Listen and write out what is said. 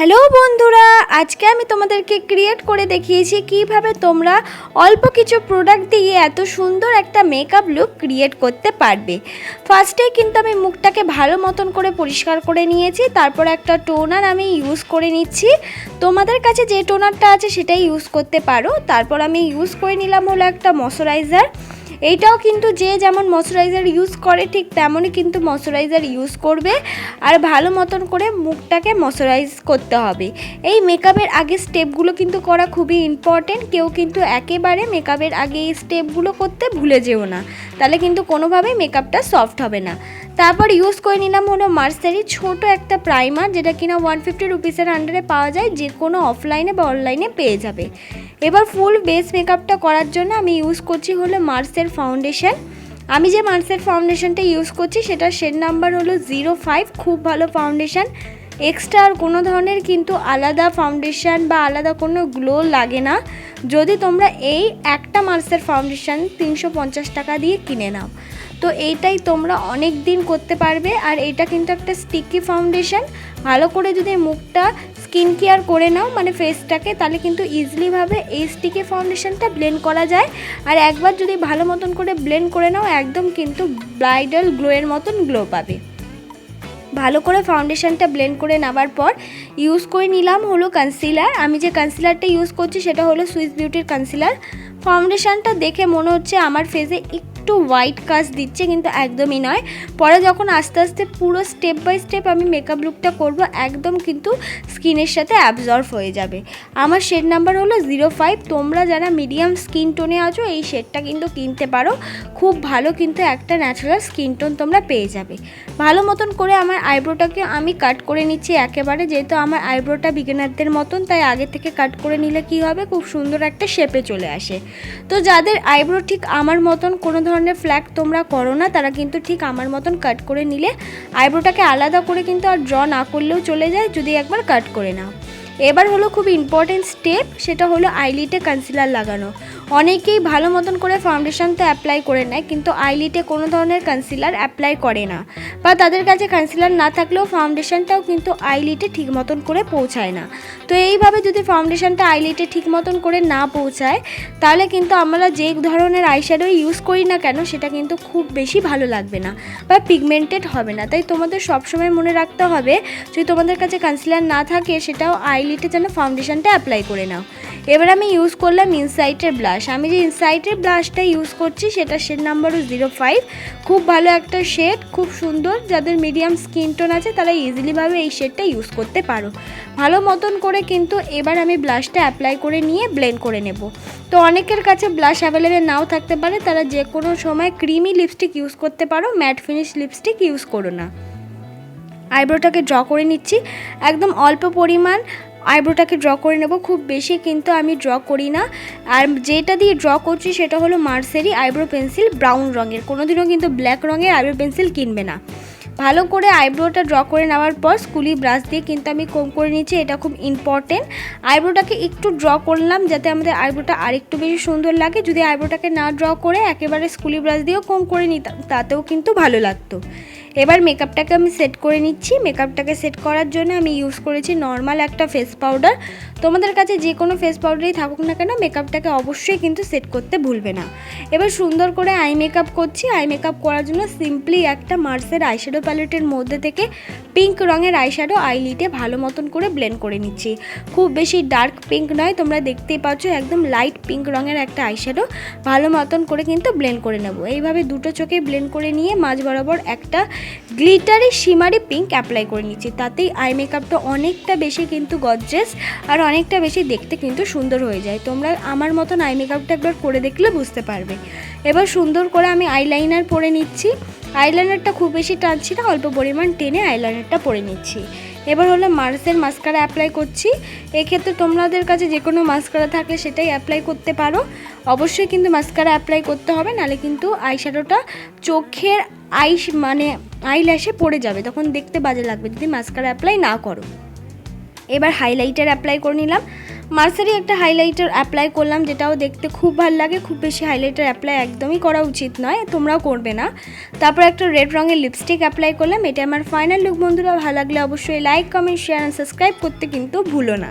Hello বন্ধুরা, আজকে আমি তোমাদেরকে ক্রিয়েট করে দেখিয়েছি কিভাবে তোমরা অল্প কিছু প্রোডাক্ট দিয়ে এত সুন্দর একটা মেকআপ লুক ক্রিয়েট করতে পারবে। ফার্স্টেই কিন্তু আমি মুখটাকে ভালো মতন করে পরিষ্কার করে নিয়েছি, তারপর একটা টোনার আমি ইউজ করে নিচ্ছি। তোমাদের কাছে যে টোনারটা আছে সেটাই ইউজ করতে পারো। তারপর আমি ইউজ করে নিলাম হলো একটা ময়শ্চারাইজার। এইটাও কিন্তু যে যেমন ময়শ্চারাইজার ইউজ করে ঠিক তেমনই কিন্তু ময়শ্চারাইজার ইউজ করবে, আর ভালো মতন করে মুখটাকে ময়শ্চারাইজ করতে হবে। এই মেকআপের আগে স্টেপগুলো কিন্তু করা খুবই ইম্পর্টেন্ট। কেউ কিন্তু একেবারে মেকআপের আগে এই স্টেপগুলো করতে ভুলে যেও না, তাহলে কিন্তু কোনোভাবেই মেকআপটা সফট হবে না। তারপর ইউজ করে নিলাম হলো মার্সারি ছোট একটা প্রাইমার, যেটা কিনা 150 রুপিসের আন্ডারে পাওয়া যায়, যে কোনো অফলাইনে বা অনলাইনে পেয়ে যাবে। এবার ফুল বেস মেকআপটা করার জন্য আমি ইউজ করছি হলো মার্সের ফাউন্ডেশন। আমি যে মার্সের ফাউন্ডেশনটা ইউজ করছি সেটার শেড নাম্বার হলো 05। খুব ভালো ফাউন্ডেশন, এক্সট্রা আর কোনো ধরনের কিন্তু আলাদা ফাউন্ডেশন বা আলাদা কোনো গ্লো লাগে না যদি তোমরা এই একটা মার্সের ফাউন্ডেশন 350 টাকা দিয়ে কিনে নাও। তো এইটাই তোমরা অনেক দিন করতে পারবে। আর এটা কিন্তু একটা স্টিকি ফাউন্ডেশন। ভালো করে যদি মুখটা স্কিন কেয়ার করে নাও মানে ফেসটাকে, তাহলে কিন্তু ইজিলিভাবে এই স্টিকি ফাউন্ডেশনটা ব্লেন্ড করা যায়। আর একবার যদি ভালো মতন করে ব্লেন্ড করে নাও একদম কিন্তু ব্রাইডাল গ্লোয়ের মতন গ্লো পাবে। ভালো করে ফাউন্ডেশনটা ব্লেন্ড করে নেওয়ার পর ইউজ করে নিলাম হলো কনসিলার। আমি যে কনসিলারটা ইউজ করছি সেটা হলো সুইস বিউটির কনসিলার। ফাউন্ডেশনটা দেখে মনে হচ্ছে আমার ফেসে একটু হোয়াইট কাস্ট দিচ্ছে, কিন্তু একদমই নয়। পরে যখন আস্তে আস্তে পুরো স্টেপ বাই স্টেপ আমি মেকআপ লুকটা করব, একদম কিন্তু স্কিনের সাথে অ্যাবজর্ব হয়ে যাবে। আমার শেড নাম্বার হলো 05। তোমরা যারা মিডিয়াম স্কিন টোনে আছো এই শেডটা কিন্তু কিনতে পারো। খুব ভালো কিন্তু একটা ন্যাচারাল স্কিন টোন তোমরা পেয়ে যাবে। ভালো মতন করে আমার আইব্রোটাকে আমি কাট করে নিচ্ছি একেবারে, যেহেতু আমার আইব্রোটা বিগিনারদের মতন, তাই আগে থেকে কাট করে নিলে কি হবে, খুব সুন্দর একটা শেপে চলে আসে। তো যাদের আইব্রো ঠিক আমার মতন কোনো ধরনের ফ্ল্যাক তোমরা করো না, তারা কিন্তু ঠিক আমার মতন কাট করে নিলে আইব্রোটাকে আলাদা করে কিন্তু আর ড্র না করলেও চলে যায় যদি একবার কাট করে নাও। এবার হলো খুব ইম্পর্টেন্ট স্টেপ, সেটা হলো আইলিটে কনসিলার লাগানো। অনেকেই ভালো মতন করে ফাউন্ডেশন তো অ্যাপ্লাই করে নেয়, কিন্তু আইলিটে কোনো ধরনের কনসিলার অ্যাপ্লাই করে না, বা তাদের কাছে কনসিলার না থাকলেও ফাউন্ডেশনটাও কিন্তু আইলিটে ঠিক মতন করে পৌঁছায় না। তো এইভাবে যদি ফাউন্ডেশনটা আইলিটে ঠিক মতন করে না পৌঁছায়, তাহলে কিন্তু আমরা যে ধরনের আইশ্যাডো ইউজ করি না কেন সেটা কিন্তু খুব বেশি ভালো লাগবে না বা পিগমেন্টেড হবে না। তাই তোমাদের সবসময় মনে রাখতে হবে, যদি তোমাদের কাছে কনসিলার না থাকে সেটাও আইলিটে যেন ফাউন্ডেশনটা অ্যাপ্লাই করে নাও। এবার আমি ইউজ করলাম ইনসাইটের ব্লাশ। আমি যে ইনসাইটের ব্লাশটা ইউজ করছি সেটা শেড নাম্বারও 05। খুব ভালো একটা শেড, খুব সুন্দর। যাদের মিডিয়াম স্কিন টোন আছে তারা ইজিলিভাবে এই শেডটা ইউজ করতে পারো। ভালো মতন করে কিন্তু এবার আমি ব্লাশটা অ্যাপ্লাই করে নিয়ে ব্লেন্ড করে নেব। তো অনেকের কাছে ব্লাশ অ্যাভেলেবেল নাও থাকতে পারে, তারা যে কোনো সময় ক্রিমি লিপস্টিক ইউজ করতে পারো, ম্যাট ফিনিশ লিপস্টিক ইউজ করো না। আইব্রোটাকে ড্র করে নিচ্ছি, একদম অল্প পরিমাণ আইব্রোটাকে ড্র করে নেব, খুব বেশি কিন্তু আমি ড্র করি না। আর যেটা দিয়ে ড্র করছি সেটা হলো মার্সেরি আইব্রো পেন্সিল ব্রাউন রঙের। কোনোদিনও কিন্তু ব্ল্যাক রঙের আইব্রো পেন্সিল কিনবে না। ভালো করে আইব্রোটা ড্র করে নেওয়ার পর স্কুলি ব্রাশ দিয়ে কিন্তু আমি কোম করে নিচ্ছি। এটা খুব ইম্পর্টেন্ট। আইব্রোটাকে একটু ড্র করলাম যাতে আমাদের আইব্রোটা আরেকটু বেশি সুন্দর লাগে। যদি আইব্রোটাকে না ড্র করে একেবারে স্কুলি ব্রাশ দিয়েও কোম করে নিতাম তাতেও কিন্তু ভালো লাগতো। এবার মেকআপটাকে আমি সেট করে নিচ্ছি। মেকআপটাকে সেট করার জন্য আমি ইউজ করেছি নর্মাল একটা ফেস পাউডার। তোমাদের কাছে যে কোনো ফেস পাউডারই থাকুক না কেন, মেকআপটাকে অবশ্যই কিন্তু সেট করতে ভুলবে না। এবার সুন্দর করে আই মেকআপ করছি। আই মেকআপ করার জন্য সিম্পলি একটা মার্সের আইশ্যাডো প্যালেটের মধ্যে থেকে পিঙ্ক রঙের আইশ্যাডো আইলিটে ভালো মতন করে ব্লেন্ড করে নিচ্ছি। খুব বেশি ডার্ক পিঙ্ক নয়, তোমরা দেখতেই পাচ্ছ একদম লাইট পিঙ্ক রঙের একটা আইশ্যাডো ভালো মতন করে কিন্তু ব্লেন্ড করে নেব। এইভাবে দুটো চোখে ব্লেন্ড করে নিয়ে মাঝ বরাবর একটা গ্লিটারি শিমারি পিঙ্ক অ্যাপ্লাই করে নিচ্ছি। তাতেই আই মেকআপটা অনেকটা বেশি কিন্তু গর্জিয়াস আর অনেকটা বেশি দেখতে কিন্তু সুন্দর হয়ে যায়। তোমরা আমার মতন আই মেকআপটা একবার করে দেখলে বুঝতে পারবে। এবার সুন্দর করে আমি আইলাইনার পরে নিচ্ছি। আইলাইনারটা খুব বেশি টানছি না, অল্প পরিমাণ টেনে আইলাইনারটা পরে নিচ্ছি। এবার হলো মার্সের মাস্কারা অ্যাপ্লাই করছি। এক্ষেত্রে তোমাদের কাছে যে কোনো মাস্কারা থাকলে সেটাই অ্যাপ্লাই করতে পারো। অবশ্যই কিন্তু মাস্কারা অ্যাপ্লাই করতে হবে, নাহলে কিন্তু আইশ্যাডোটা চোখের আইল্যাশে পড়ে যাবে, তখন দেখতে বাজে লাগবে যদি মাস্কারা অ্যাপ্লাই না করো। এবার হাইলাইটার অ্যাপ্লাই করে নিলাম। মার্সারি একটা হাইলাইটার অ্যাপ্লাই করলাম, যেটাও দেখতে খুব ভালো লাগে। খুব বেশি হাইলাইটার অ্যাপ্লাই একদমই করা উচিত নয়, তোমরাও করবে না। তারপর একটা রেড রঙের লিপস্টিক অ্যাপ্লাই করলাম। এটা আমার ফাইনাল লুক বন্ধুরা। ভালো লাগলে অবশ্যই like, comment, share and subscribe করতে কিন্তু ভুলো না।